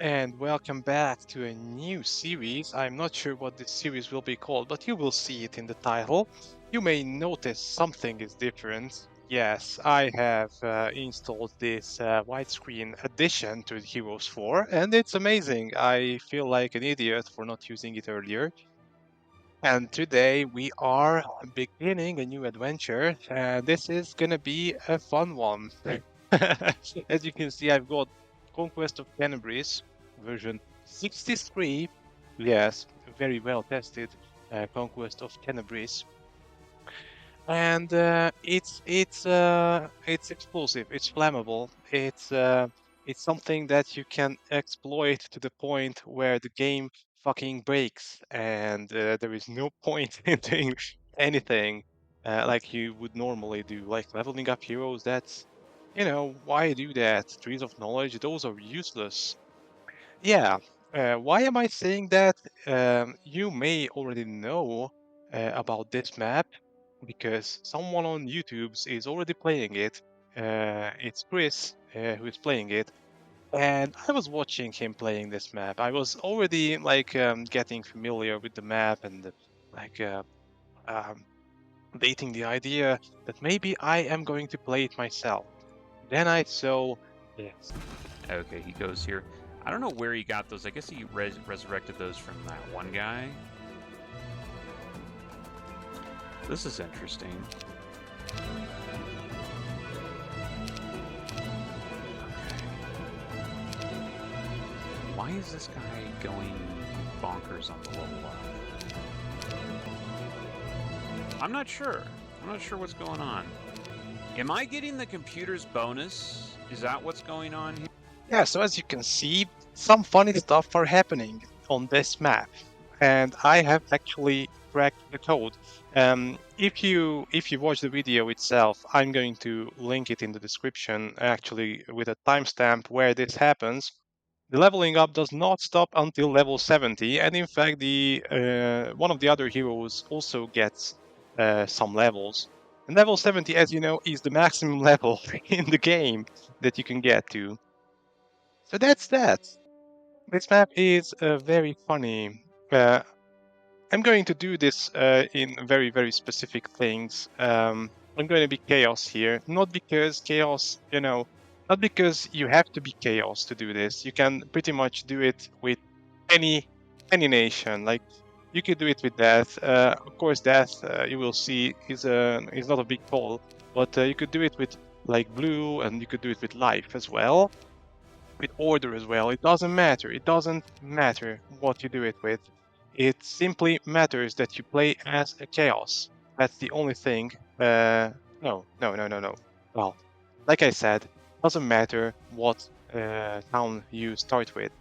And welcome back to a new series. I'm not sure what this series will be called, but you will see it in the title. You may notice something is different. Yes, I have installed this widescreen addition to Heroes 4, and it's amazing. I feel like an idiot for not using it earlier. And today we are beginning a new adventure, and this is gonna be a fun one. As you can see, I've got Conquest of Tenebris version 63. Yes, very well tested Conquest of Tenebris, and it's explosive, it's flammable, it's something that you can exploit to the point where the game fucking breaks, and there is no point in doing anything like you would normally do, like leveling up heroes. That's, why do that? Trees of knowledge, those are useless. Yeah. Why am I saying that? You may already know about this map because someone on YouTube's is already playing it. It's Chris who is playing it, and I was watching him playing this map. I was already like getting familiar with the map and like um, dating the idea that maybe I am going to play it myself. Then I saw this. Okay, he goes here. I don't know where he got those. I guess he resurrected those from that one guy. This is interesting. Why is this guy going bonkers on the level up? I'm not sure. I'm not sure what's going on. Am I getting the computer's bonus? Is that what's going on here? Yeah, so as you can see, some funny stuff are happening on this map, and I have actually cracked the code. If you watch the video itself, I'm going to link it in the description, actually with a timestamp where this happens. The leveling up does not stop until level 70, and in fact, the one of the other heroes also gets some levels. And level 70, as you know, is the maximum level in the game that you can get to. So that's that. This map is very funny. I'm going to do this in very, very specific things. I'm going to be chaos here, not because chaos, not because you have to be chaos to do this. You can pretty much do it with any nation. Like you could do it with death. Of course, death you will see is not a big toll, but you could do it with like blue, and you could do it with life as well, with order as well. It doesn't matter. It doesn't matter what you do it with. It simply matters that you play as a chaos. That's the only thing. No. Well, like I said, doesn't matter what town you start with.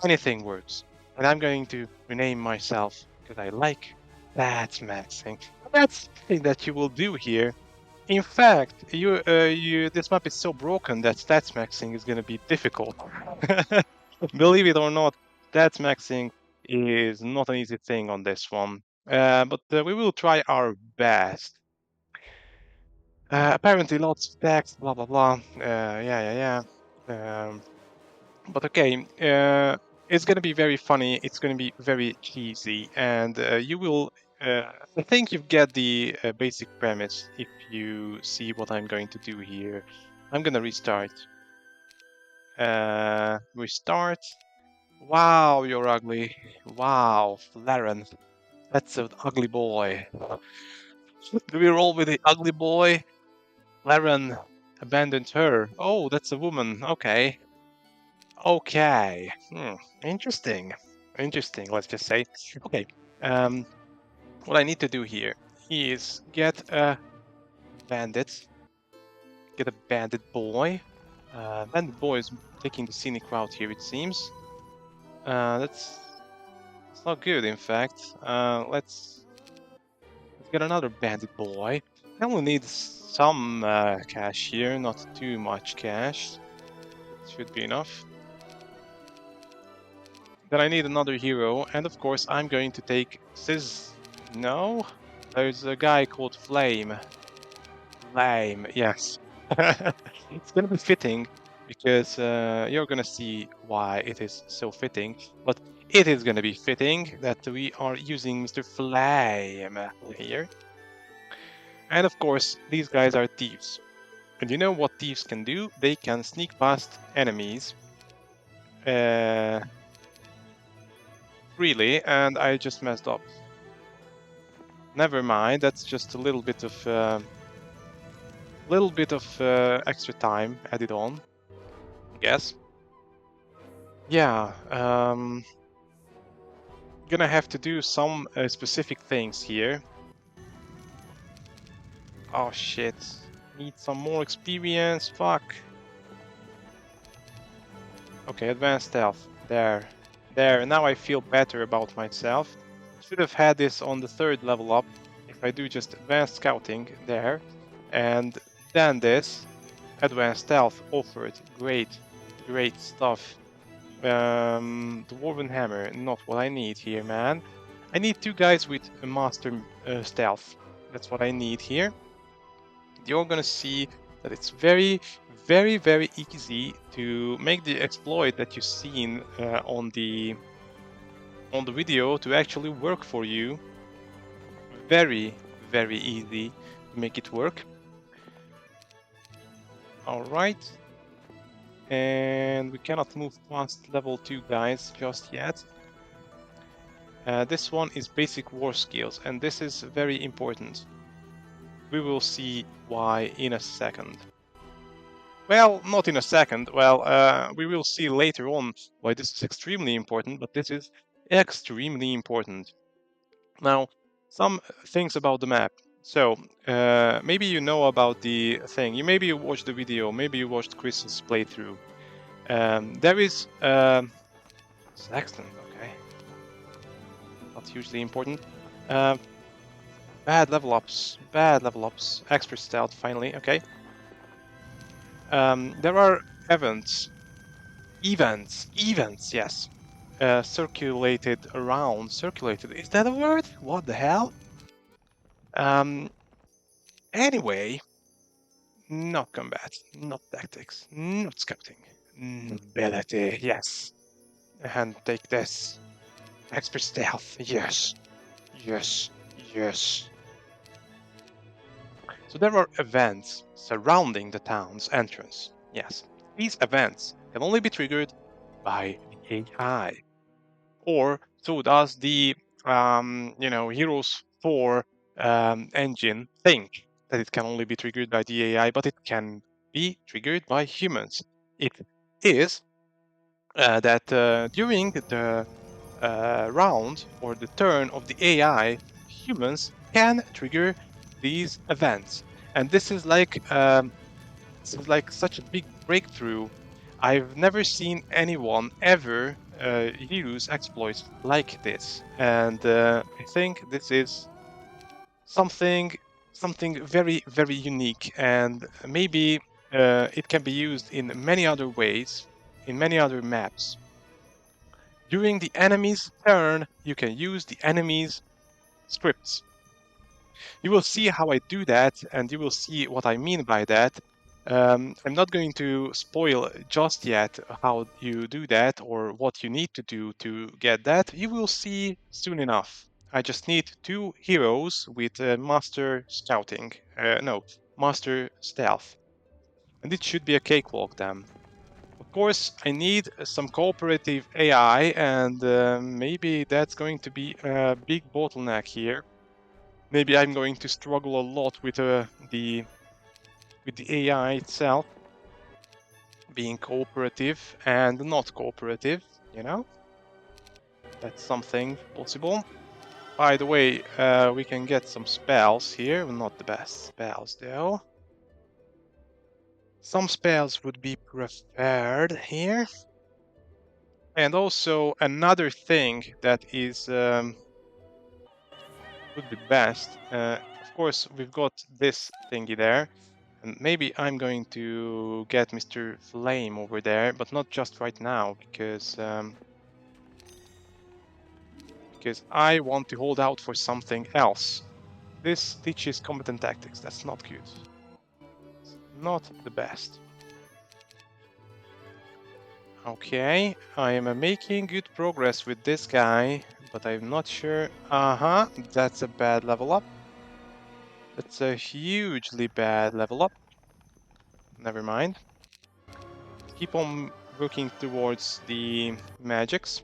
Anything works. And I'm going to rename myself because I like that maxing. That's the thing that you will do here. In fact, this map is so broken that stats maxing is going to be difficult. Believe it or not, stats maxing is not an easy thing on this one. But we will try our best. Apparently, lots of text, blah blah blah. Yeah. But okay, it's going to be very funny. It's going to be very cheesy, and you will. I think you get the basic premise if you see what I'm going to do here. I'm going to restart. Restart. Wow, you're ugly. Wow, Laren. That's an ugly boy. Do we roll with the ugly boy? Laren abandoned her. Oh, that's a woman. Okay. Okay. Interesting. Interesting, let's just say. Okay. Um, what I need to do here is get a bandit. Get a bandit boy. Bandit boy is taking the scenic route here, it seems. That's it's not good, in fact. Let's get another bandit boy. I only need some cash here, not too much cash. Should be enough. Then I need another hero, and of course I'm going to take No? There's a guy called Flame. Flame, yes. It's gonna be fitting because you're gonna see why it is so fitting. But it is gonna be fitting that we are using Mr. Flame here. And of course, these guys are thieves. And you know what thieves can do? They can sneak past enemies freely, and I just messed up. Never mind, that's just a little bit of extra time added on, I guess. Yeah, gonna have to do some specific things here. Oh shit, need some more experience, fuck. Okay, advanced stealth, there. Now I feel better about myself. Should have had this on the 3rd level up, if I do just advanced scouting, there. And then this, advanced stealth offered, great stuff. Dwarven hammer, not what I need here, man. I need 2 guys with a master stealth. That's what I need here. You're gonna see that it's very, very easy to make the exploit that you've seen on the video to actually work for you. Very easy to make it work. All right. And we cannot move past level 2 guys just yet. This one is basic war skills, and this is very important. We will see why in a second. Well, not in a second. Well, we will see later on why this is extremely important, but this is extremely important. Now, some things about the map. So, maybe you know about the thing. Maybe you watched the video, maybe you watched Chris's playthrough. There is Saxton, okay. Not hugely important. Bad level ups. Expert stealth, finally, okay. There are events, yes. Circulated around. Circulated, is that a word? What the hell? Anyway, not combat, not tactics, not scouting. Ability, yes. And take this. Expert stealth, yes. So there are events surrounding the town's entrance. Yes. These events can only be triggered by the AI. Or so does the Heroes 4 engine think that it can only be triggered by the AI, but it can be triggered by humans. It is that during the round or the turn of the AI, humans can trigger these events, and this is like such a big breakthrough. I've never seen anyone ever use exploits like this, and I think this is something very unique, and maybe it can be used in many other ways, in many other maps. During the enemy's turn, you can use the enemy's scripts. You will see how I do that, and you will see what I mean by that. I'm not going to spoil just yet how you do that or what you need to do to get that. You will see soon enough. I just need 2 heroes with master scouting. No, master stealth. And it should be a cakewalk then. Of course, I need some cooperative AI, and maybe that's going to be a big bottleneck here. Maybe I'm going to struggle a lot with the AI itself being cooperative and not cooperative. You know, that's something possible. By the way, we can get some spells here. Not the best spells though. Some spells would be preferred here. And also another thing that is would be best. Of course, we've got this thingy there, and maybe I'm going to get Mr. Flame over there, but not just right now, because I want to hold out for something else. This teaches combatant tactics. That's not good. It's not the best. Okay, I am making good progress with this guy, but I'm not sure. Uh-huh, that's a bad level up. That's a hugely bad level up. Never mind. Keep on working towards the magics.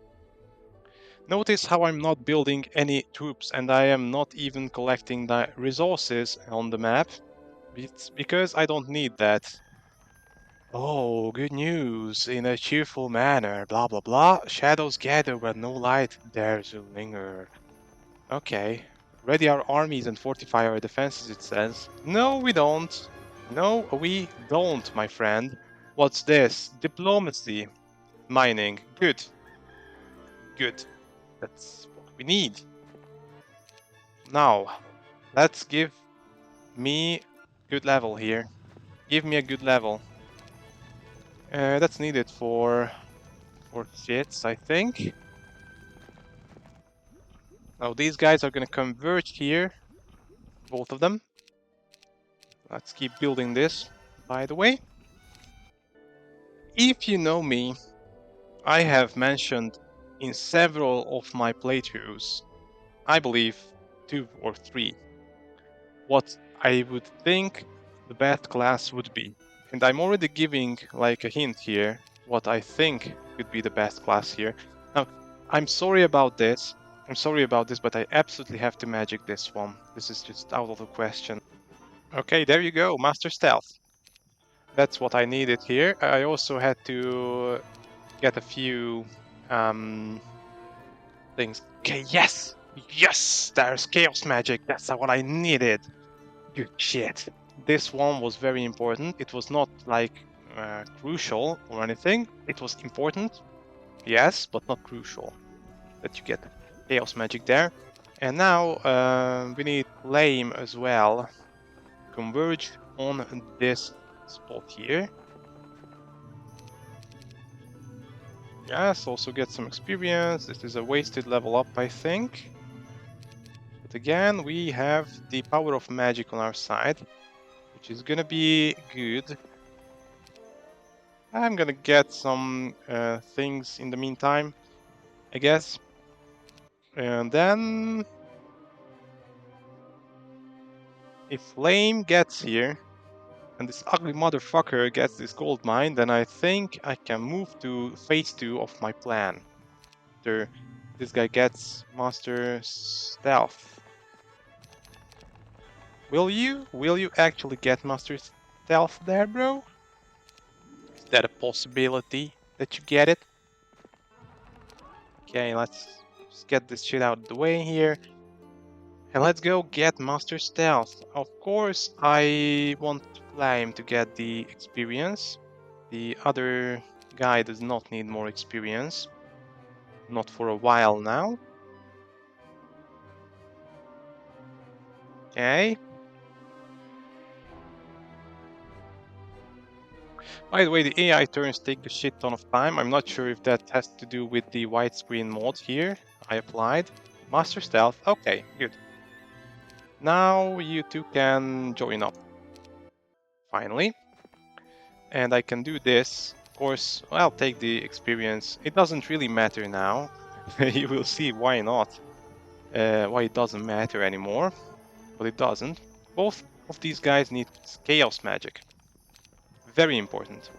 Notice how I'm not building any troops and I am not even collecting the resources on the map. It's because I don't need that. Oh, good news. In a cheerful manner, blah blah blah. Shadows gather where no light dares to linger. Okay. Ready our armies and fortify our defenses, it says. No, we don't. No, we don't, my friend. What's this? Diplomacy. Mining. Good. Good. That's what we need. Now, let's give me good level here. Give me a good level. That's needed for shits, I think. Now these guys are gonna converge here, both of them. Let's keep building this, by the way. If you know me, I have mentioned in several of my playthroughs, I believe 2 or 3, what I would think the best class would be. And I'm already giving like a hint here, what I think could be the best class here. Now, I'm sorry about this. I'm sorry about this, but I absolutely have to magic this one. This is just out of the question. Okay, there you go, Master Stealth. That's what I needed here. I also had to get a few things. Okay, yes! Yes! There's Chaos Magic. That's what I needed. Good shit. This one was very important. It was not like crucial or anything. It was important, yes, but not crucial that you get Chaos Magic there. And now we need Flame as well. Converge on this spot here. Yes, also get some experience. This is a wasted level up, I think. But again, we have the power of magic on our side, which is gonna be good. I'm gonna get some things in the meantime, I guess. And then, if Flame gets here, and this ugly motherfucker gets this gold mine, then I think I can move to phase 2 of my plan. After this guy gets Master Stealth. Will you? Will you actually get Master Stealth there, bro? Is that a possibility that you get it? Okay, let's just get this shit out of the way here. And let's go get Master Stealth. Of course, I want Flame to get the experience. The other guy does not need more experience. Not for a while now. Okay. By the way, the AI turns take a shit ton of time. I'm not sure if that has to do with the widescreen mod here. I applied. Master Stealth. Okay, good. Now you two can join up. Finally. And I can do this. Of course, I'll take the experience. It doesn't really matter now. You will see why not. Why it doesn't matter anymore. But it doesn't. Both of these guys need chaos magic. Very important.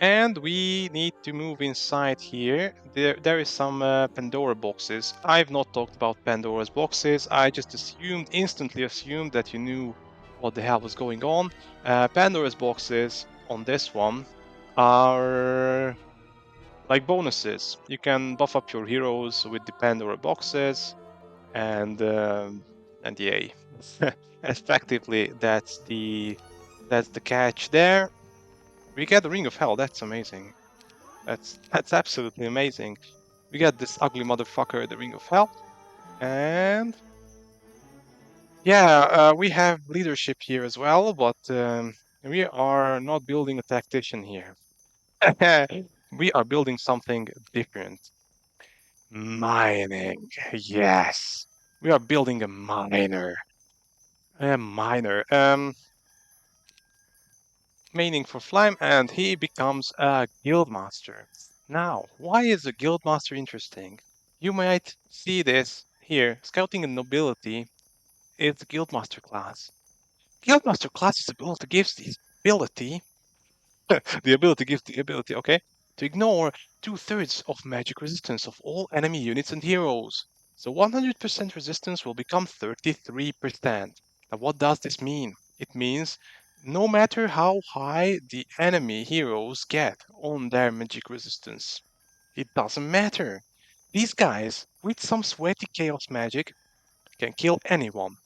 And we need to move inside here. There is some Pandora boxes. I've not talked about Pandora's boxes. I just instantly assumed that you knew what the hell was going on. Pandora's boxes on this one are like bonuses. You can buff up your heroes with the Pandora boxes, and yay. Effectively, that's the catch there. We get the Ring of Hell. That's amazing. That's absolutely amazing. We got this ugly motherfucker, the Ring of Hell, and yeah, we have leadership here as well, but we are not building a tactician here. We are building something different. Mining, yes. We are building a miner. A miner. maining for Flame, and he becomes a guildmaster. Now, why is a guildmaster interesting? You might see this here. Scouting and nobility is the guildmaster class. Guildmaster class is ability gives the ability, the ability gives the ability, okay, to ignore 2/3 of magic resistance of all enemy units and heroes. So 100% resistance will become 33%. Now, what does this mean? It means no matter how high the enemy heroes get on their magic resistance, it doesn't matter. These guys, with some sweaty chaos magic, can kill anyone.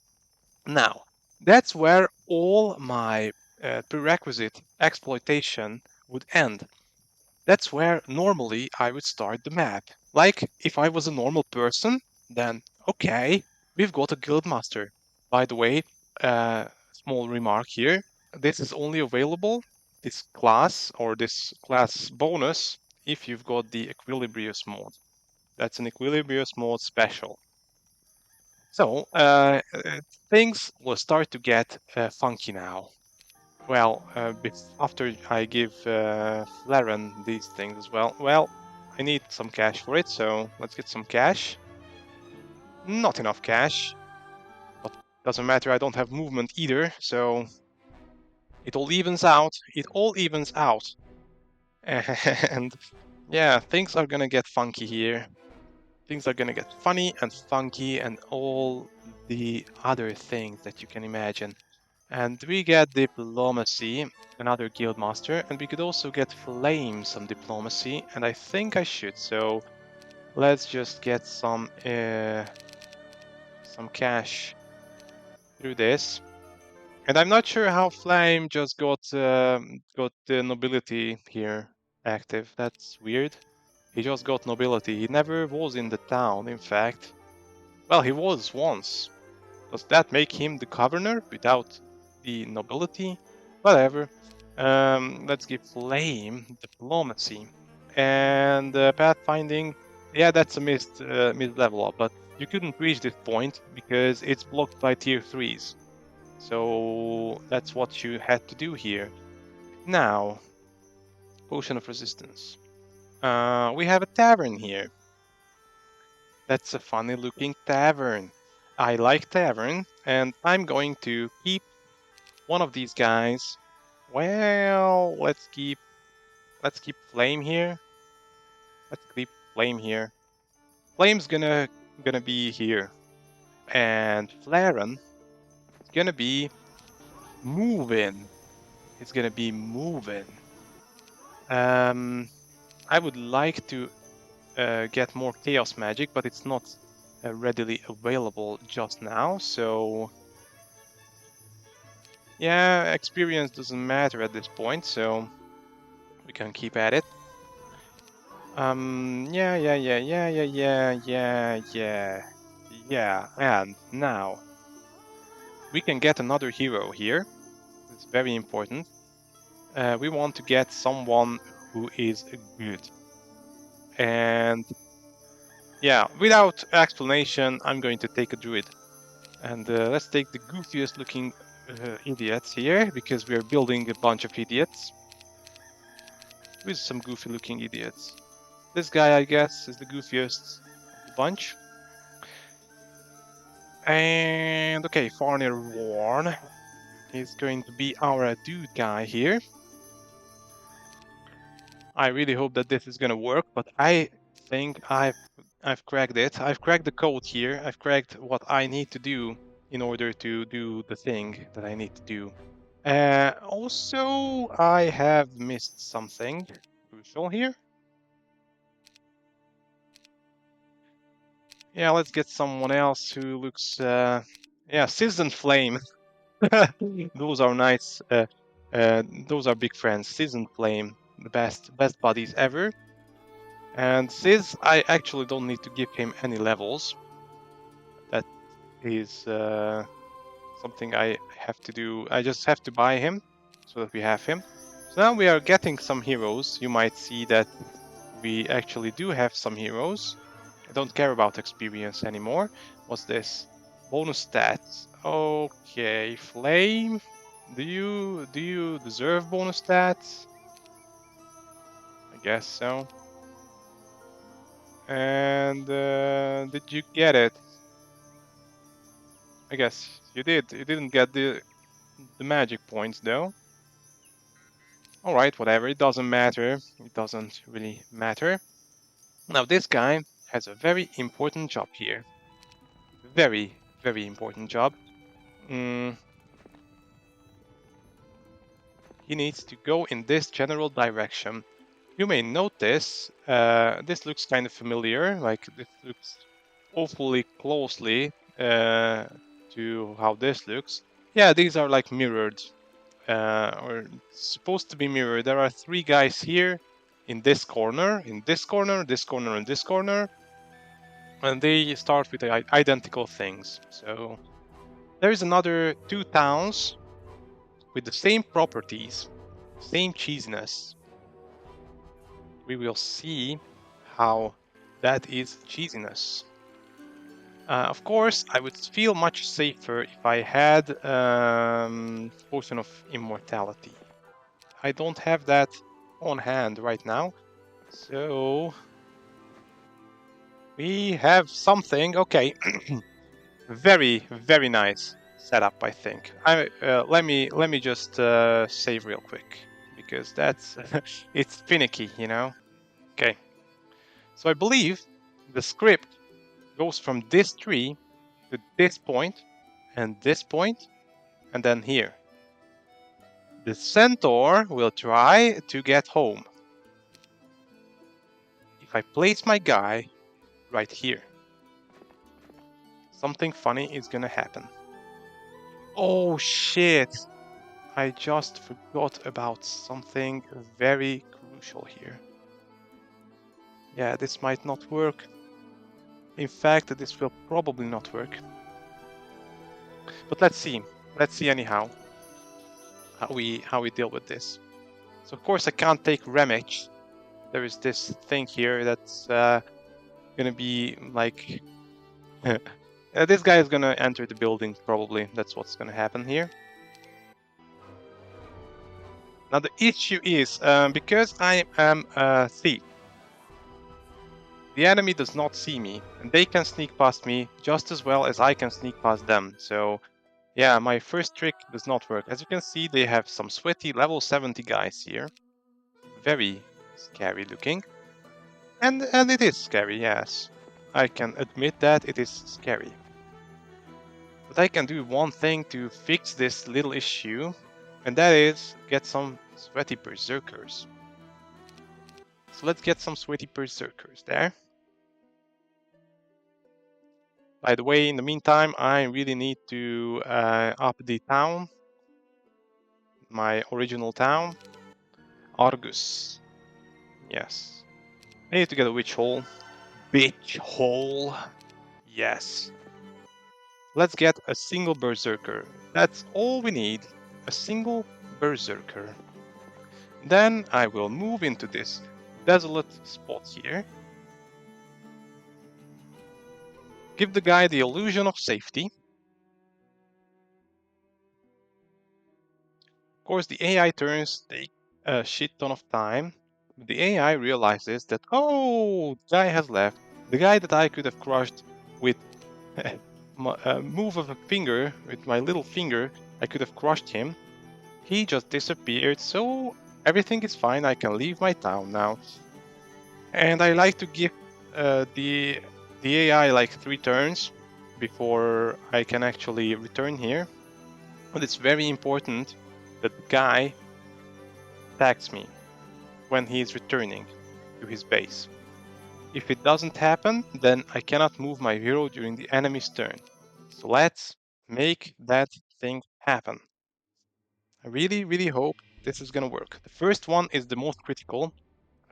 Now, that's where all my prerequisite exploitation would end. That's where normally I would start the map. Like, if I was a normal person, then okay, we've got a guildmaster. By the way, small remark here, this is only available, this class or this class bonus, if you've got the Equilibrius mode. That's an Equilibrius mode special. So, things will start to get funky now. Well, after I give Flaren these things as well. Well, I need some cash for it, so let's get some cash. Not enough cash, but doesn't matter, I don't have movement either, so it all evens out. It all evens out. And yeah, things are gonna get funky here. Things are gonna get funny and funky and all the other things that you can imagine. And we get diplomacy, another guildmaster, and we could also get flame some diplomacy, and I think I should. So let's just get some cash through this. And I'm not sure how flame just got the nobility here active. That's weird. He just got nobility. He never was in the town, in fact. Well, he was once. Does that make him the governor without the nobility? Whatever. Let's give Flame diplomacy and pathfinding. Yeah, that's a mid level up, but you couldn't reach this point because it's blocked by tier 3s. So that's what you had to do here. Now, potion of resistance. We have a tavern here. That's a funny looking tavern. I like tavern, and I'm going to keep one of these guys. Well, let's keep Flame here. Let's keep Flame here. Flame's gonna be here, and Flaren is gonna be moving. It's gonna be moving. I would like to get more chaos magic, but it's not readily available just now. So yeah, experience doesn't matter at this point. So we can keep at it. Yeah. And now we can get another hero here. It's very important. We want to get someone who is good. And yeah, without explanation, I'm going to take a druid. And let's take the goofiest looking idiots here, because we're building a bunch of idiots. With some goofy looking idiots. This guy, I guess, is the goofiest of the bunch. And okay, Farnir Warn is going to be our dude guy here. I really hope that this is gonna work, but I think I've cracked it. I've cracked the code here. I've cracked what I need to do in order to do the thing that I need to do. Also, I have missed something crucial here. Yeah, let's get someone else who looks, yeah, Seasoned Flame. Those are nice. Those are big friends. Seasoned Flame, the best buddies ever. And Sis, I actually don't need to give him any levels. That is something I have to do. I just have to buy him so that we have him. So now we are getting some heroes. You might see that we actually do have some heroes. I don't care about experience anymore. What's this? Bonus stats. Okay, Flame. Do you deserve bonus stats? I guess so. And did you get it? I guess you did. You didn't get the magic points though. All right, whatever. It doesn't matter. It doesn't really matter. Now this guy has a very important job here. Very, very important job. Mm, he needs to go in this general direction. You may notice this looks kind of familiar. Like this looks awfully closely to how this looks. Yeah, these are like mirrored, or supposed to be mirrored. There are three guys here in this corner, in this corner, this corner, and this corner, and they start with identical things. So there is another two towns with the same properties, same cheesiness. We will see how that is cheesiness. Of course, I would feel much safer if I had Potion of Immortality. I don't have that on hand right now, so we have something. Okay, very very nice setup. I think. Let me just save real quick because that's it's finicky, you know. Okay, so I believe the script goes from this tree to this point and this point and then here. The centaur will try to get home. If I place my guy right here, something funny is gonna happen. Oh shit! I just forgot about something very crucial here. Yeah, this might not work. In fact, this will probably not work. But let's see. Let's see anyhow how we deal with this. So of course I can't take Remich. There is this thing here that's gonna be like this guy is gonna enter the building probably. That's what's gonna happen here. Now the issue is because I am a thief, the enemy does not see me, and they can sneak past me just as well as I can sneak past them. So yeah, my first trick does not work. As you can see, they have some sweaty level 70 guys here. Very scary looking. And it is scary, yes. I can admit that it is scary. But I can do one thing to fix this little issue, and that is get some sweaty berserkers. So let's get some sweaty berserkers there. By the way, in the meantime, I really need to up the town. My original town. Argus. Yes. I need to get a witch hole. Bitch hole. Yes. Let's get a single berserker. That's all we need. A single berserker. Then I will move into this desolate spot here. Give the guy the illusion of safety. Of course, the AI turns take a shit ton of time. But the AI realizes that, oh, the guy has left. The guy that I could have crushed with a move of a finger, with my little finger, I could have crushed him. He just disappeared, so everything is fine. I can leave my town now. And I like to give the AI like 3 turns before I can actually return here. But it's very important that the guy attacks me when he is returning to his base. If it doesn't happen, then I cannot move my hero during the enemy's turn. So let's make that thing happen. I really, really hope this is gonna work. The first one is the most critical.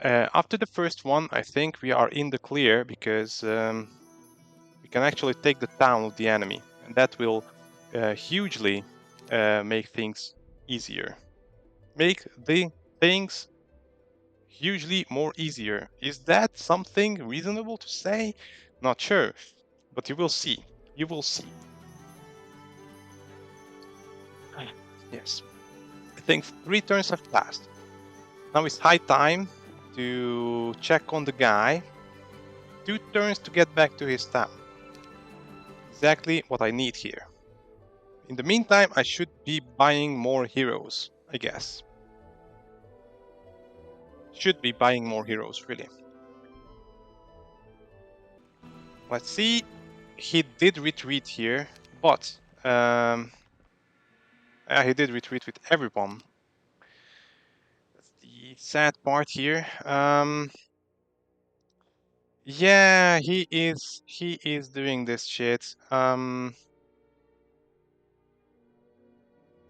After the first one, I think we are in the clear because we can actually take the town of the enemy, and that will hugely make things easier. Make the things hugely more easier. Is that something reasonable to say? Not sure, but you will see. You will see. Yes. I think 3 turns have passed. Now it's high time to check on the guy. 2 turns to get back to his town. Exactly what I need here. In the meantime, I should be buying more heroes, I guess. Should be buying more heroes, really. Let's see. He did retreat here, but he did retreat with everyone. That's the sad part here. Yeah, he is doing this shit.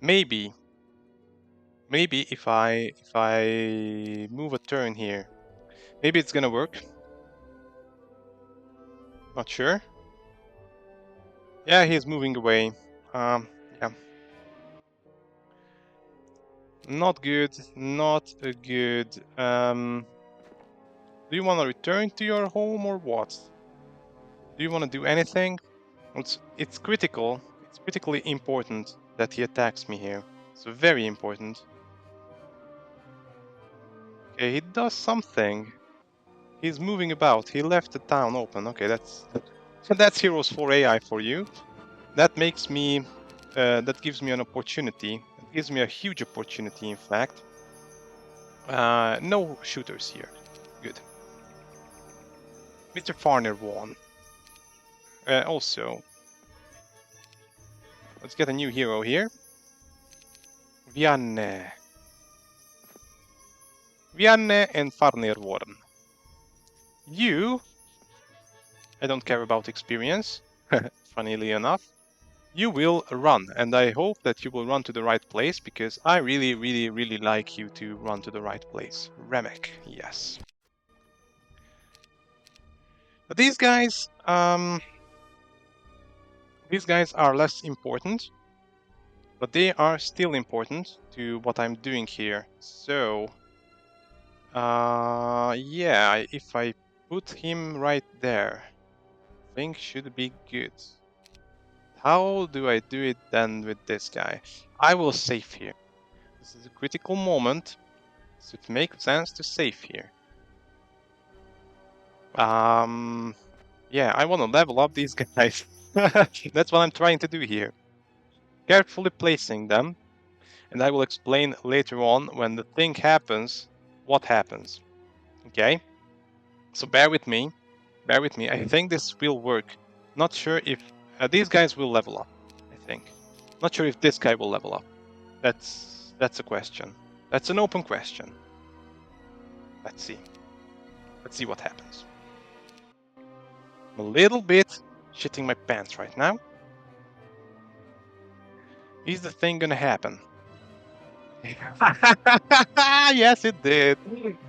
Maybe if I move a turn here, maybe it's gonna work. Not sure. Yeah, he's moving away. Yeah. Not good. Not good. Do you want to return to your home or what? Do you want to do anything? It's critical. It's critically important that he attacks me here. It's very important. Okay, he does something. He's moving about. He left the town open. Okay, that's Heroes 4 AI for you. That makes me. That gives me an opportunity. It gives me a huge opportunity, in fact. No shooters here. Good. Mr. Farner won. Also, let's get a new hero here. Vianne. Vianne and Farnir Warren. You, I don't care about experience, funnily enough. You will run, and I hope that you will run to the right place, because I really, really, really like you to run to the right place. Remek, yes. But these guys are less important, but they are still important to what I'm doing here. So, yeah, if I put him right there, I think should be good. How do I do it then with this guy? I will save here. This is a critical moment, so it makes sense to save here. Yeah, I want to level up these guys. That's what I'm trying to do here. Carefully placing them, and I will explain later on when the thing happens, what happens. Okay? So bear with me. Bear with me. I think this will work. Not sure if these guys will level up, I think. Not sure if this guy will level up. That's a question. That's an open question. Let's see. Let's see what happens. I'm a little bit shitting my pants right now. Is the thing gonna happen? Yes, it did.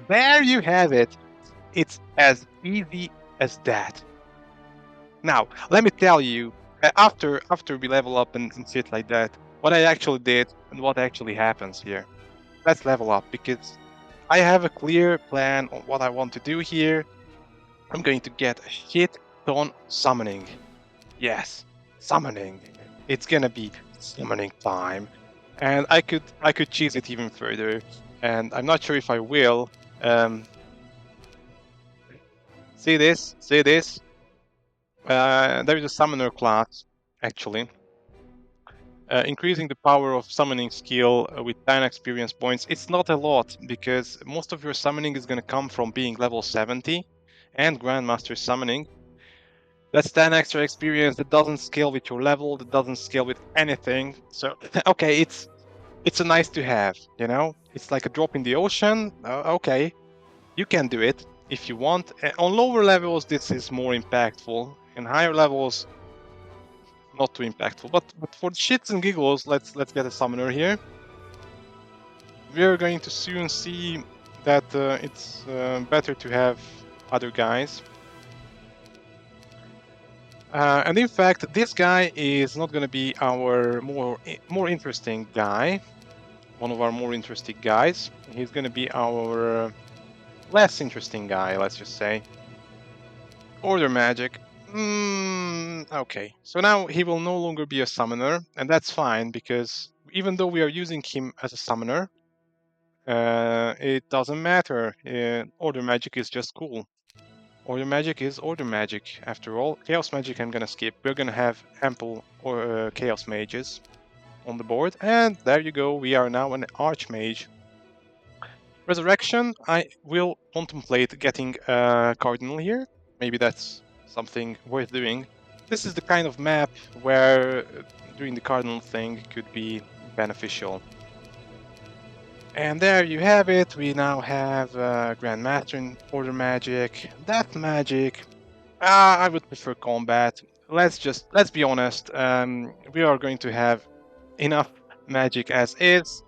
There you have it. It's as easy as that. Now, let me tell you, after we level up and shit like that, what I actually did and what actually happens here. Let's level up, because I have a clear plan on what I want to do here. I'm going to get a shit ton summoning. Yes, summoning. It's gonna be summoning time. And I could cheese it even further. And I'm not sure if I will. See this? See this? There is a summoner class, actually. Increasing the power of summoning skill with 10 experience points. It's not a lot, because most of your summoning is going to come from being level 70 and Grandmaster summoning. That's 10 extra experience that doesn't scale with your level, that doesn't scale with anything. So, okay, it's a nice to have, you know? It's like a drop in the ocean. Okay, you can do it if you want. On lower levels, this is more impactful. In higher levels, not too impactful. But for shits and giggles, let's get a summoner here. We're going to soon see that it's better to have other guys. And in fact, this guy is not going to be our more interesting guy. One of our more interesting guys. He's going to be our less interesting guy, let's just say. Order magic. Okay, so now he will no longer be a summoner, and that's fine, because even though we are using him as a summoner, it doesn't matter. Order magic is just cool. Order magic is order magic, after all. Chaos magic I'm gonna skip. We're gonna have ample chaos mages on the board, and there you go, we are now an archmage. Resurrection, I will contemplate getting a cardinal here. Maybe that's something worth doing. This is the kind of map where doing the cardinal thing could be beneficial. And there you have it. We now have Grandmaster in Order Magic, Death Magic. I would prefer combat. Let's be honest. We are going to have enough magic as is.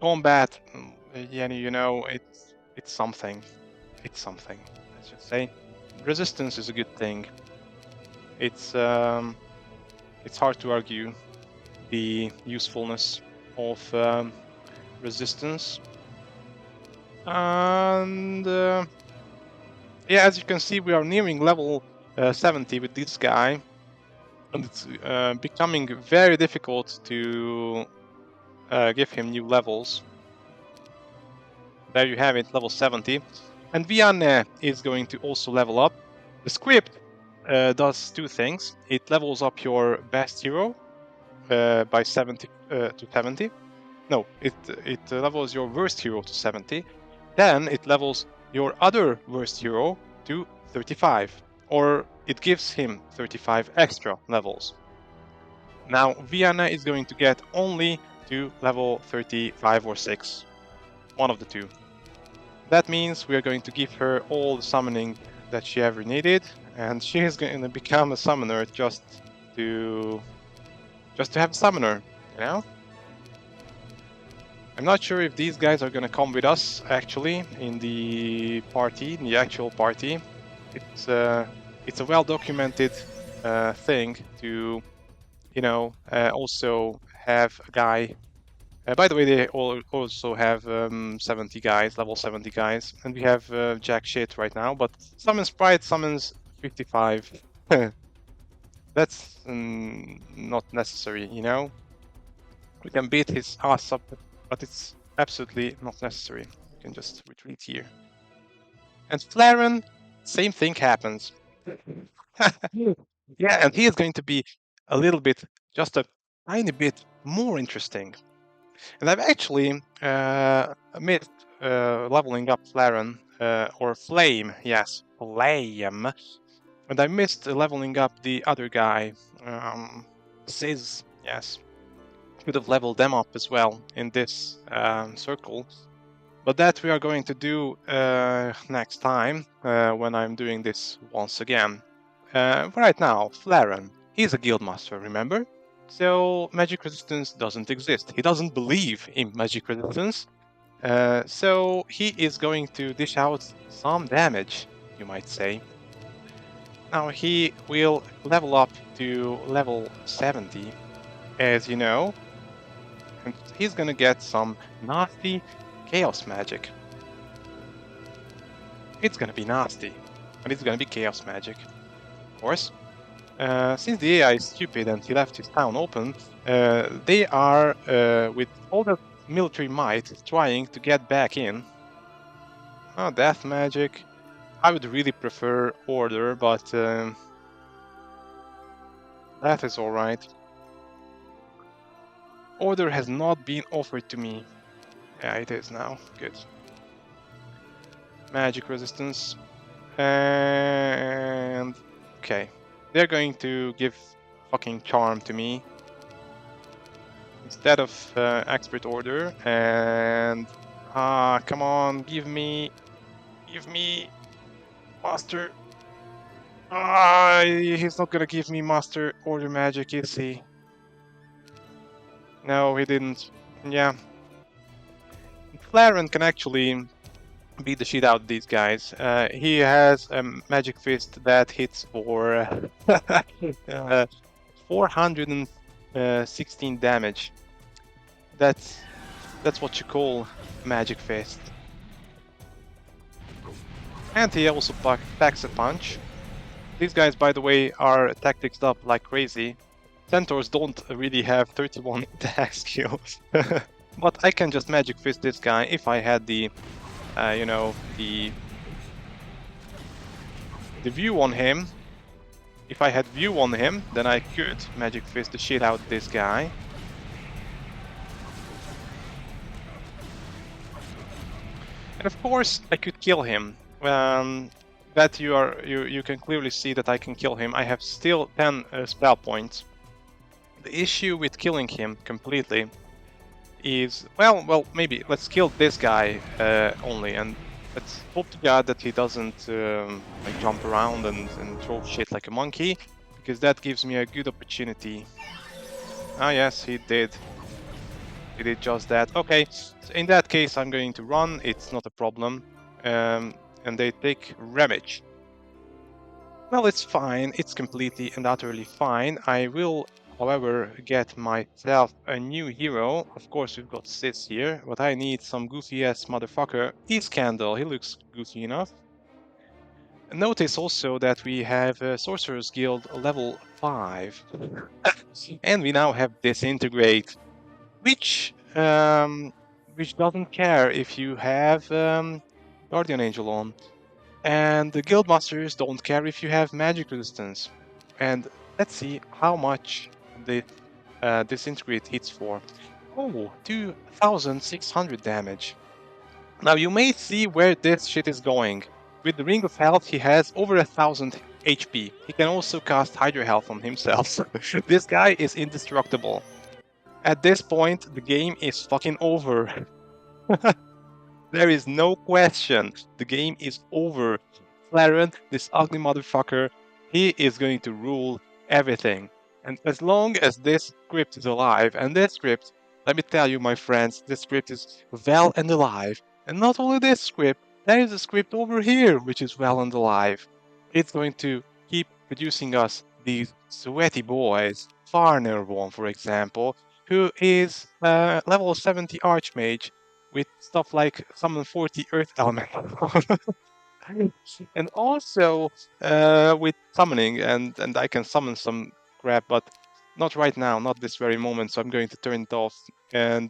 Combat, yeah, you know, it's something. It's something. Let's just say, resistance is a good thing. It's hard to argue the usefulness of resistance. And yeah, as you can see, we are nearing level 70 with this guy, and it's becoming very difficult to give him new levels. There you have it, level 70. And Vianne is going to also level up. The script does two things. It levels up your best hero by 70 to 70. No, it levels your worst hero to 70. Then it levels your other worst hero to 35. Or it gives him 35 extra levels. Now, Vianne is going to get only to level 35 or 6. One of the two. That means we are going to give her all the summoning that she ever needed, and she is going to become a summoner just to have a summoner, you know? I'm not sure if these guys are going to come with us, actually, in the party, in the actual party. It's a well-documented thing to, you know, also have a guy. By the way, they also have 70 guys, level 70 guys, and we have jack shit right now, but Summon Sprite summons 55. That's not necessary, you know? We can beat his ass up, but it's absolutely not necessary. We can just retreat here. And Flaren, same thing happens. Yeah, and he is going to be a little bit, just a tiny bit more interesting. And I've actually missed leveling up Flaren, or Flame, yes, Flame. And I missed leveling up the other guy, Sizz, yes. Could have leveled them up as well in this circle. But that we are going to do next time, when I'm doing this once again. Right now, Flaren, he's a guildmaster, remember? So magic resistance doesn't exist. He doesn't believe in magic resistance. So he is going to dish out some damage, you might say. Now he will level up to level 70, as you know. And he's gonna get some nasty chaos magic. It's gonna be nasty, and it's gonna be chaos magic, of course. Since the AI is stupid and he left his town open, they are, with all the military might, trying to get back in. Oh, death magic. I would really prefer order, but that is alright. Order has not been offered to me. Yeah, it is now. Good. Magic resistance. And... okay. They're going to give fucking charm to me instead of expert order, and come on, give me master. He's not gonna give me master order magic, is he? No, he didn't. Yeah, Flaren can actually beat the shit out of these guys. He has a magic fist that hits for 416 damage. That's what you call magic fist. And he also packs a punch. These guys, by the way, are tacticsed up like crazy. centaurs don't really have 31 attack skill. But I can just magic fist this guy if I had the, you know, the view on him. If I had view on him, then I could magic fist the shit out of this guy. And of course, I could kill him. That you can clearly see that I can kill him. I have still 10 spell points. The issue with killing him completely is, well, maybe let's kill this guy only, and let's hope to God that he doesn't like jump around and throw shit like a monkey, because that gives me a good opportunity. Ah, yes, he did. He did just that. Okay, so in that case, I'm going to run. It's not a problem. And they take damage. Well, it's fine. It's completely and utterly fine. I will, however, get myself a new hero. Of course, we've got Sis here, but I need some goofy-ass motherfucker. He's Candle. He looks goofy enough. Notice also that we have Sorcerer's Guild level 5. And we now have Disintegrate, which doesn't care if you have Guardian Angel on. And the guildmasters don't care if you have magic resistance. And let's see how much the Disintegrate hits for. Oh, 2600 damage. Now you may see where this shit is going. With the Ring of Health, he has over 1000 HP. He can also cast Hydra Health on himself. This guy is indestructible. At this point, the game is fucking over. There is no question. The game is over. Flaren, this ugly motherfucker, he is going to rule everything. And as long as this script is alive, and this script, let me tell you, my friends, this script is well and alive. And not only this script, there is a script over here which is well and alive. It's going to keep producing us these sweaty boys. Farnerborn, for example, who is level 70 Archmage, with stuff like summon 40 Earth Element. And also with summoning, and I can summon some crap, but not right now, not this very moment, so I'm going to turn it off. And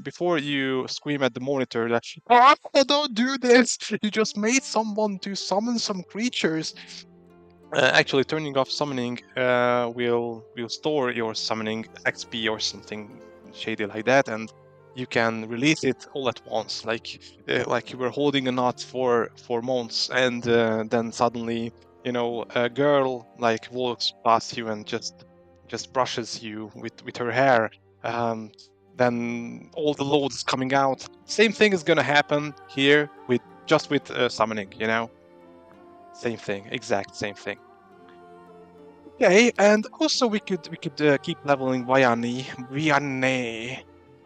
before you scream at the monitor that, oh, don't do this! You just made someone to summon some creatures! Actually, turning off summoning will store your summoning XP or something shady like that, and you can release it all at once, like you were holding a knot for months, and then suddenly, you know, a girl like walks past you and just brushes you with her hair. Then all the load is coming out. Same thing is gonna happen here with summoning, you know. Same thing, exact same thing. Okay, and also we could keep leveling Vianney,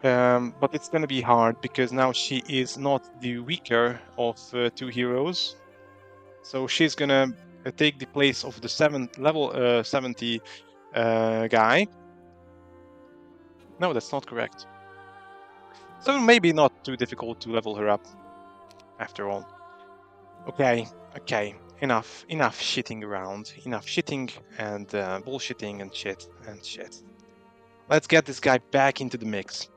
but it's gonna be hard because now she is not the weaker of two heroes, so she's gonna take the place of the level 70 guy. No, that's not correct. So maybe not too difficult to level her up, after all. Okay. Enough shitting around. Enough shitting and bullshitting and shit. Let's get this guy back into the mix.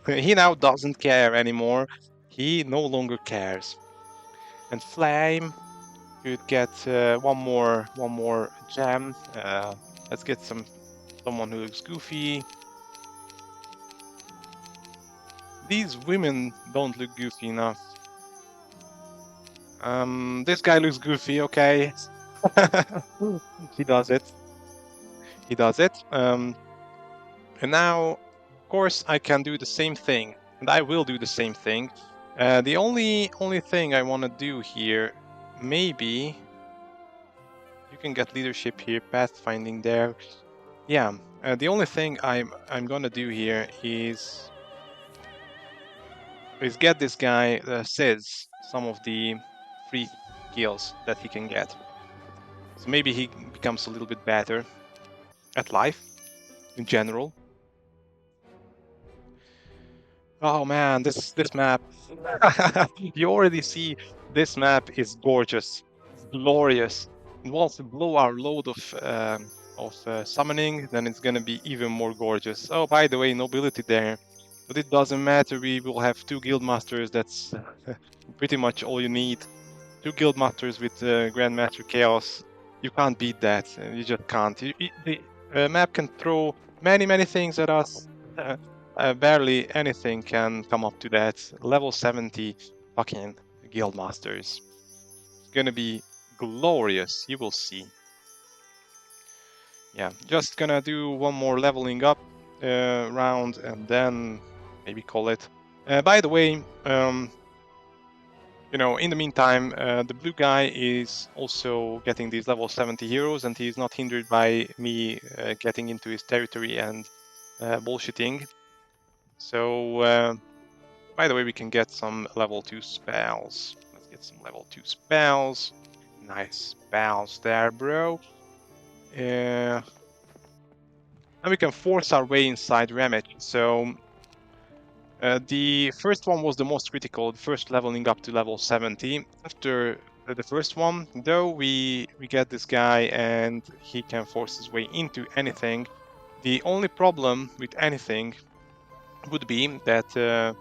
He now doesn't care anymore. He no longer cares. And Flame could get one more gem. Let's get someone who looks goofy. These women don't look goofy enough. This guy looks goofy, okay. He does it. And now, of course, I can do the same thing, and I will do the same thing. The only thing I want to do here, maybe you can get leadership here, pathfinding there. Yeah, the only thing I'm gonna do here is get this guy Sis some of the free skills that he can get. So maybe he becomes a little bit better at life in general. Oh man, this map. You already see this map is gorgeous, glorious. It wants to blow our load summoning, then it's gonna be even more gorgeous. Oh, by the way, nobility there, but it doesn't matter. We will have two guildmasters. That's pretty much all you need. Two guildmasters with Grandmaster Chaos. You can't beat that. You just can't. The map can throw many things at us. Barely anything can come up to that. Level 70 fucking guildmasters. It's gonna be glorious. You will see. Yeah, just gonna do one more leveling up round and then maybe call it. By the way, in the meantime, the blue guy is also getting these level 70 heroes, and he's not hindered by me getting into his territory and bullshitting. So, by the way, we can get some level 2 spells. Let's get some level 2 spells. Nice spells there, bro. And we can force our way inside Ramage. So, the first one was the most critical, the first leveling up to level 70. After the first one, though, we get this guy and he can force his way into anything. The only problem with anything would be that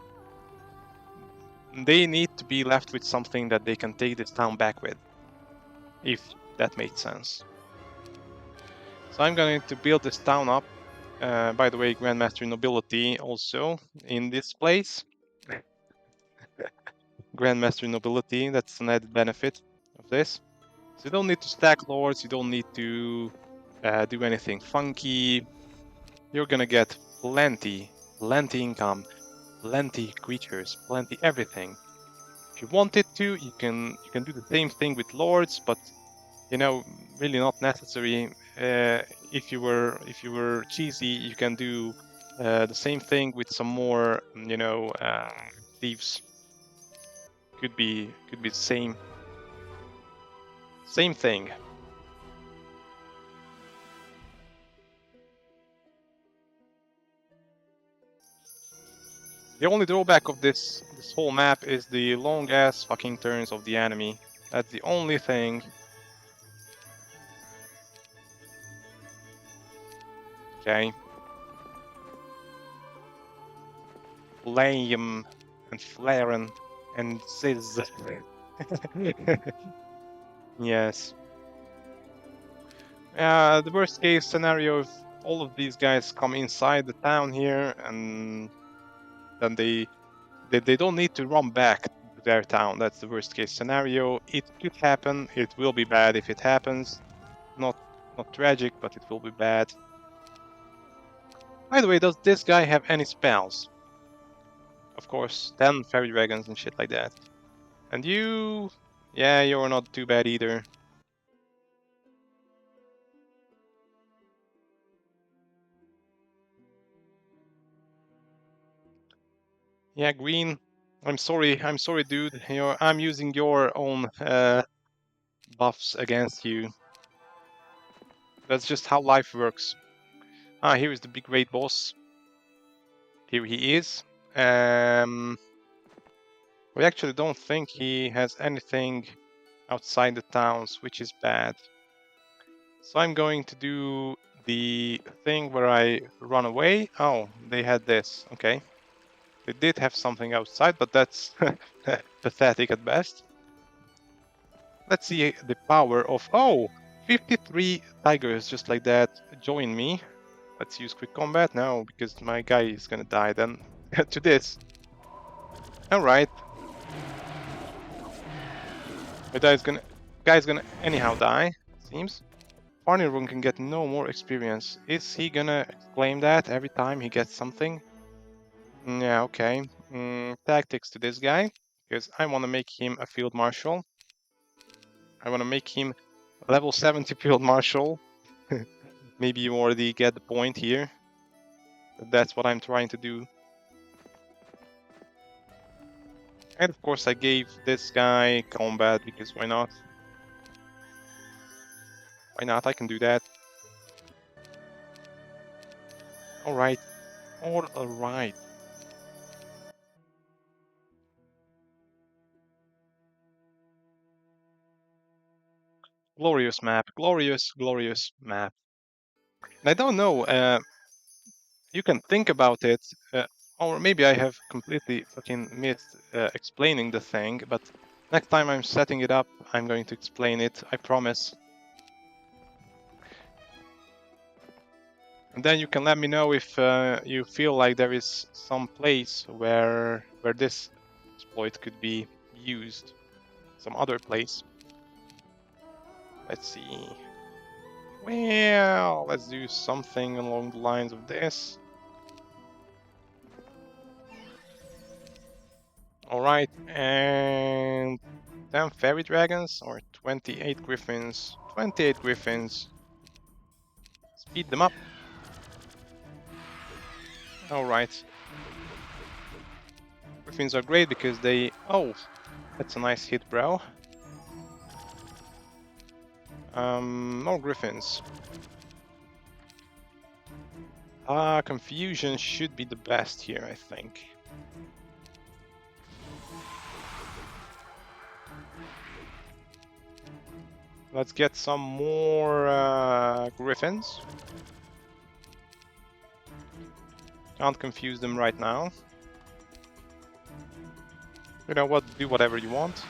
they need to be left with something that they can take this town back with, if that made sense. So I'm going to build this town up. By the way, Grandmaster Nobility also in this place. Grandmaster Nobility, that's an added benefit of this. So you don't need to stack lords, you don't need to do anything funky. You're gonna get plenty income, plenty creatures, plenty everything. If you wanted to, you can do the same thing with lords, but really not necessary. If you were cheesy, you can do the same thing with some more, thieves. Could be the same thing. The only drawback of this whole map is the long ass fucking turns of the enemy. That's the only thing. Okay. Flame and Flaren and Ziz. Yes. The worst case scenario, if all of these guys come inside the town here, and then they don't need to run back to their town. That's the worst case scenario. It could happen. It will be bad if it happens. Not tragic, but it will be bad. By the way, does this guy have any spells? Of course, 10 fairy dragons and shit like that. And you... yeah, you're not too bad either. Yeah, green. I'm sorry, dude. I'm using your own buffs against you. That's just how life works. Ah, here is the big raid boss. Here he is. We actually don't think he has anything outside the towns, which is bad. So I'm going to do the thing where I run away. Oh, they had this. Okay. They did have something outside, but that's pathetic at best. Let's see the power of... oh! 53 tigers just like that join me. Let's use quick combat now, because my guy is gonna die then. To this. Alright. My guy's gonna anyhow die, seems. Farnirun can get no more experience. Is he gonna claim that every time he gets something? Yeah, okay. Tactics to this guy, because I want to make him a field marshal. I want to make him a level 70 field marshal. Maybe you already get the point here. That's what I'm trying to do. And of course I gave this guy combat, because why not? Why not? I can do that. Alright. Alright. Glorious map. Glorious map. And I don't know, you can think about it, or maybe I have completely fucking missed explaining the thing, but next time I'm setting it up, I'm going to explain it, I promise. And then you can let me know if you feel like there is some place where this exploit could be used, some other place. Let's see. Well, let's do something along the lines of this. All right, and 10 fairy dragons or 28 griffins. 28 griffins. Speed them up. All right. Griffins are great because they... Oh, that's a nice hit, bro. More griffins. Confusion should be the best here, I think. Let's get some more griffins. Can't confuse them right now. You know what, do whatever you want.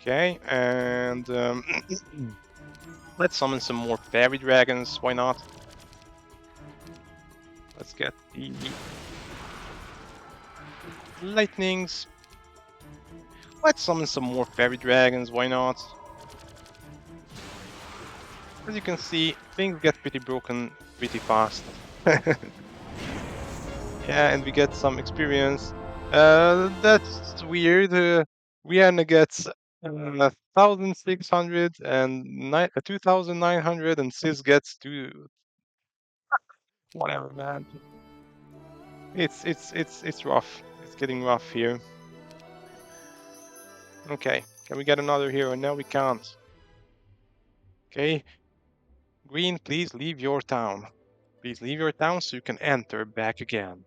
Okay, and let's summon some more fairy dragons, why not? Let's get the lightnings. Let's summon some more fairy dragons, why not? As you can see, things get pretty broken pretty fast. Yeah, and we get some experience. That's weird. Rihanna gets 1,600 and 2,900, and Sis gets whatever, man. It's rough. It's getting rough here. Okay, can we get another hero? No, we can't. Okay, Green, please leave your town. Please leave your town so you can enter back again.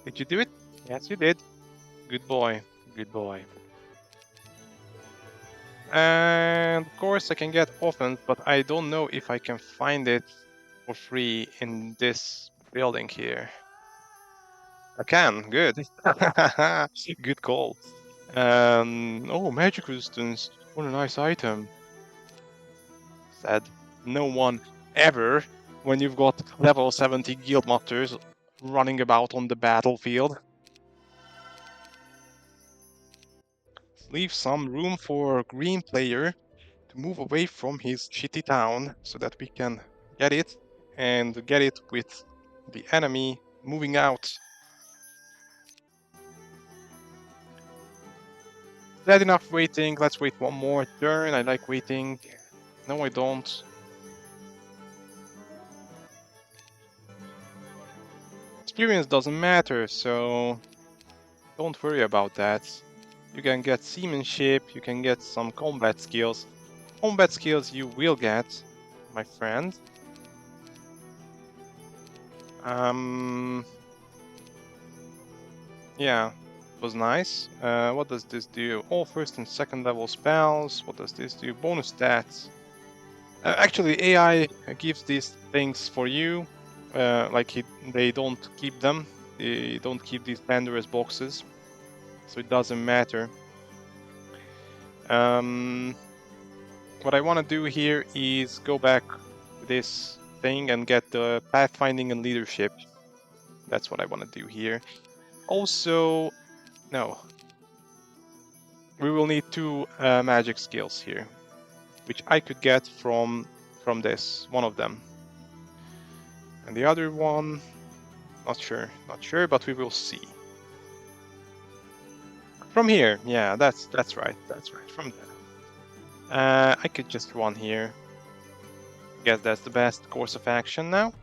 Did you do it? Yes, you did. Good boy. Good boy. And of course I can get offense, but I don't know if I can find it for free in this building here. I can, good. Good call. Oh, magic resistance. What a nice item. Said no one ever when you've got level 70 guildmasters running about on the battlefield. Leave some room for a green player to move away from his shitty town so that we can get it and get it with the enemy moving out. Is that enough waiting? Let's wait one more turn. I like waiting. No, I don't. Experience doesn't matter, so don't worry about that. You can get seamanship, you can get some combat skills. Combat skills you will get, my friend. Yeah, it was nice. What does this do? All first and second level spells. What does this do? Bonus stats. Actually, AI gives these things for you. They don't keep them. They don't keep these Pandora's boxes, so it doesn't matter. What I want to do here is go back to this thing and get the pathfinding and leadership. That's what I want to do here. Also, no. We will need two magic skills here, which I could get from this, one of them. And the other one, not sure, but we will see. From here, yeah, that's right, from there. I could just run here. Guess that's the best course of action now.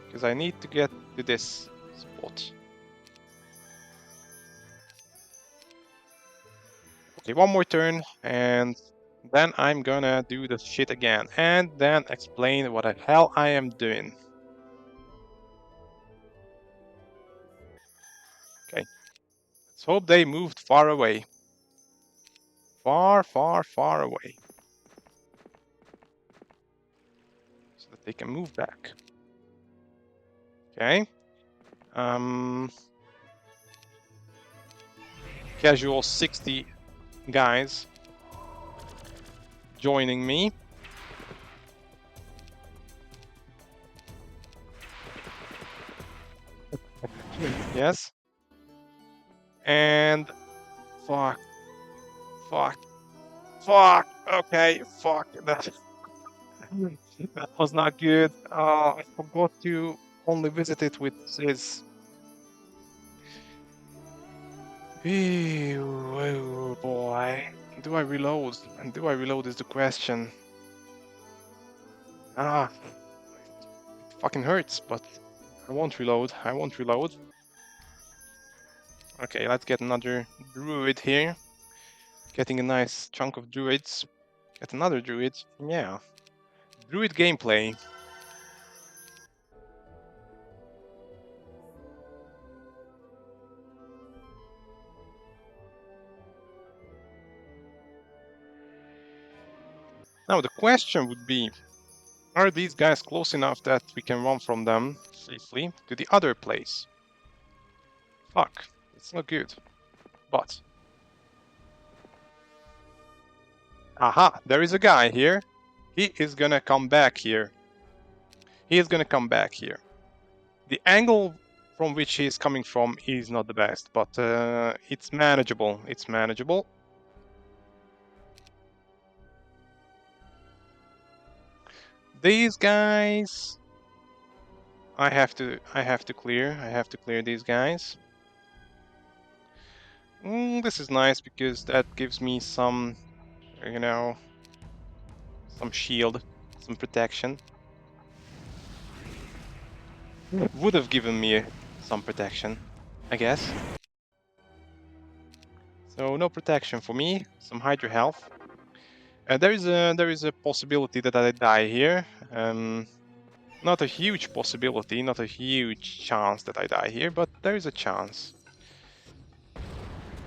Because I need to get to this spot. Okay, one more turn, and then I'm gonna do the shit again, and then explain what the hell I am doing. Okay. Let's hope they moved far away. Far, far, far away. So that they can move back. Okay. Casual 60 guys joining me. Yes. And fuck. Okay, fuck. That was not good. I forgot to only visit it with his. Oh boy. Do I reload? Do I reload is the question. It fucking hurts, but I won't reload. Okay, let's get another druid here. Getting a nice chunk of druids. Get another druid. Yeah. Druid gameplay. Now the question would be, are these guys close enough that we can run from them safely to the other place? Fuck, it's not good. But... aha, there is a guy here. He is gonna come back here. The angle from which he is coming from is not the best, but it's manageable. These guys... I have to clear these guys. This is nice because that gives me some, some shield, some protection. Would have given me some protection, I guess. So no protection for me. Some Hydra health. There is a possibility that I die here. Not a huge possibility, not a huge chance that I die here, but there is a chance.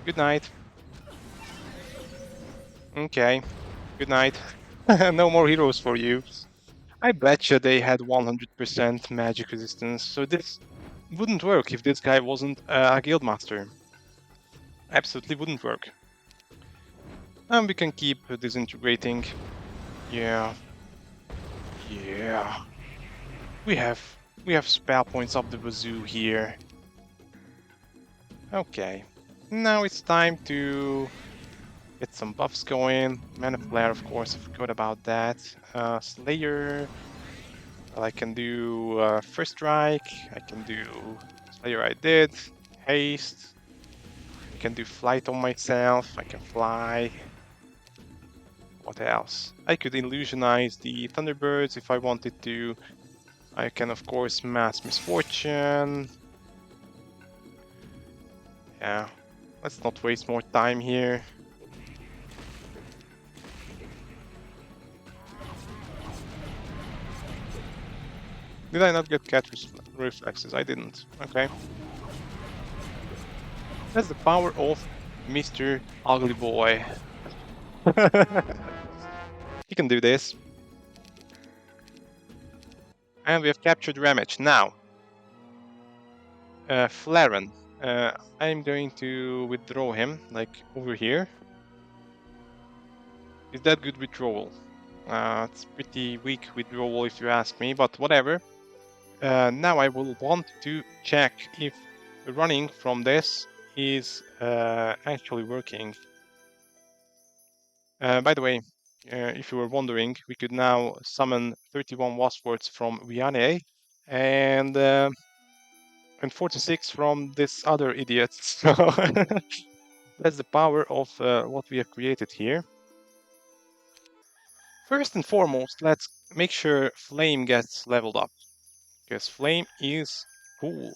Good night. Okay, good night. No more heroes for you. I betcha they had 100% magic resistance, so this wouldn't work if this guy wasn't a guildmaster. Absolutely wouldn't work. And we can keep disintegrating. Yeah. We have spell points up the wazoo here. Okay. Now it's time to get some buffs going. Mana Flare, of course, I forgot about that. Slayer. I can do First Strike. I can do Slayer I did. Haste. I can do Flight on myself. I can fly. What else? I could illusionize the Thunderbirds if I wanted to. I can, of course, Mass Misfortune. Yeah, let's not waste more time here. Did I not get cat reflexes? I didn't. Okay. That's the power of Mr. Ugly Boy. He can do this. And we have captured Ramage. Now, Flaren. I'm going to withdraw him, like over here. Is that good withdrawal? It's pretty weak withdrawal if you ask me, but whatever. Now I will want to check if running from this is actually working. By the way, if you were wondering, we could now summon 31 Waspwords from Vianney and 46 from this other idiot. So that's the power of what we have created here. First and foremost, let's make sure Flame gets leveled up, because Flame is cool.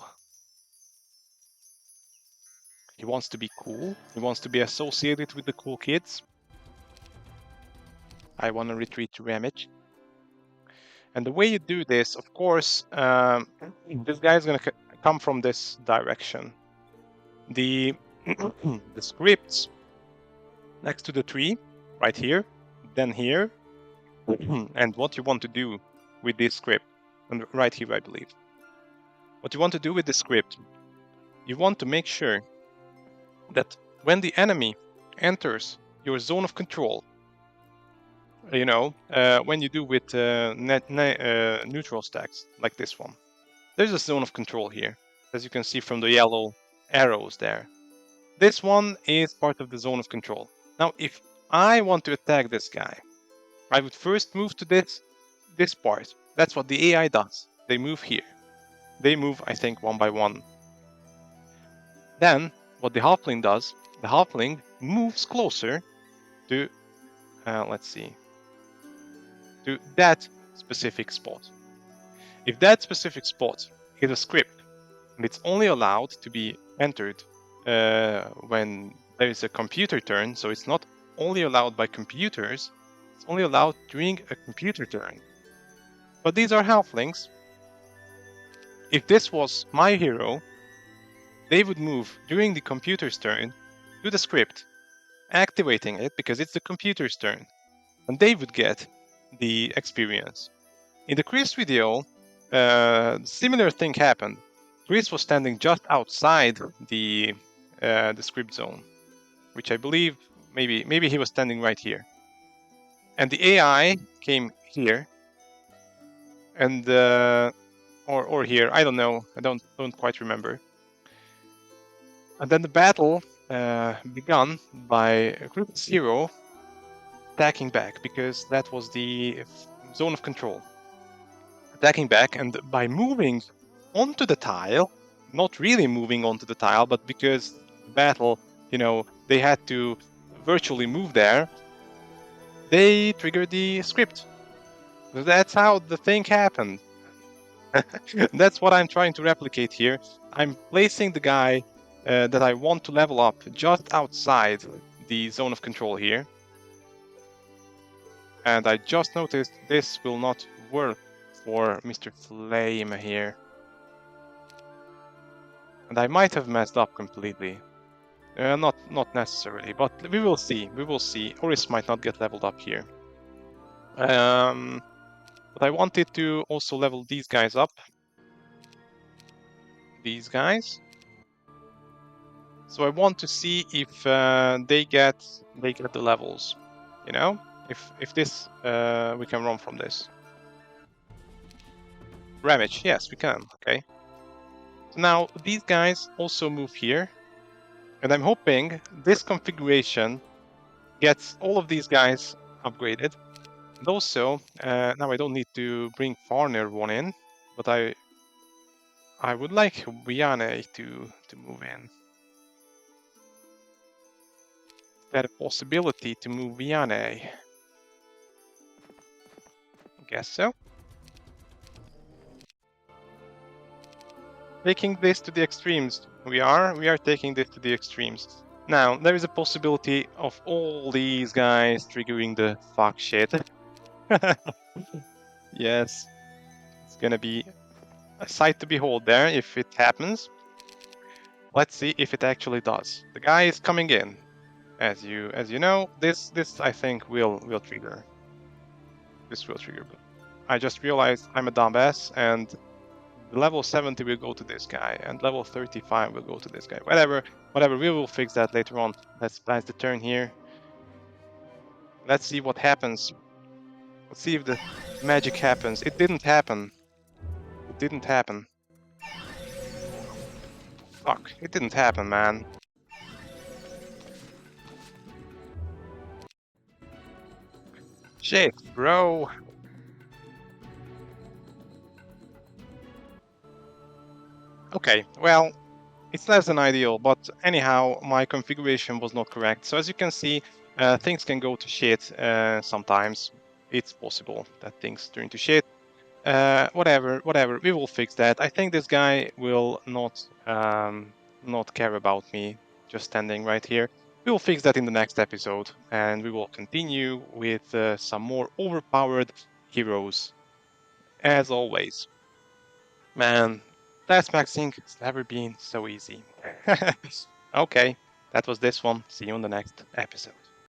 He wants to be cool. He wants to be associated with the cool kids. I want to retreat to Ramage. And the way you do this, of course, this guy is going to come from this direction. The the scripts next to the tree, right here, then here, and what you want to do with this script, and right here, I believe. What you want to do with the script, you want to make sure that when the enemy enters your zone of control, when you do with neutral stacks, like this one, there's a zone of control here, as you can see from the yellow arrows there. This one is part of the zone of control. Now, if I want to attack this guy, I would first move to this part. That's what the AI does. They move here. They move, I think, one by one. Then, what the halfling does, the halfling moves closer to, let's see, to that specific spot. If that specific spot is a script, and it's only allowed to be entered when there is a computer turn, so it's not only allowed by computers, it's only allowed during a computer turn. But these are halflings. If this was my hero, they would move during the computer's turn to the script, activating it because it's the computer's turn, and they would get the experience. In the Chris video, similar thing happened. Chris was standing just outside the script zone, which I believe maybe he was standing right here, and the AI came here, and or here, I don't know, I don't quite remember. And then the battle began by Group Zero attacking back, because that was the zone of control. Attacking back, and by moving onto the tile, not really moving onto the tile, but because the battle, they had to virtually move there, they triggered the script. That's how the thing happened. That's what I'm trying to replicate here. I'm placing the guy that I want to level up just outside the zone of control here. And I just noticed this will not work for Mr. Flame here. And I might have messed up completely. Not necessarily, but we will see. We will see. Oris might not get leveled up here. But I wanted to also level these guys up. These guys. So I want to see if they get the levels. If this we can run from this. Ravage, yes, we can. Okay. So now these guys also move here, and I'm hoping this configuration gets all of these guys upgraded. And also, now I don't need to bring Farner one in, but I would like Viane to move in. Is there a possibility to move Viane? I guess so. Taking this to the extremes. We are taking this to the extremes. Now, there is a possibility of all these guys triggering the fuck shit. Yes. It's gonna be a sight to behold there if it happens. Let's see if it actually does. The guy is coming in. As you know, this I think will trigger. This will trigger. I just realized I'm a dumbass, and level 70 will go to this guy, and level 35 will go to this guy. Whatever, we will fix that later on. Let's pass the turn here. Let's see what happens. Let's see if the magic happens. It didn't happen. It didn't happen. Fuck, it didn't happen, man. Shit, bro. Okay, well, it's less than ideal, but anyhow, my configuration was not correct. So as you can see, things can go to shit sometimes. It's possible that things turn to shit. Whatever, we will fix that. I think this guy will not care about me just standing right here. We will fix that in the next episode, and we will continue with some more overpowered heroes, as always. Man, Challengemaxing has never been so easy. Okay. that was this one. See you on the next episode.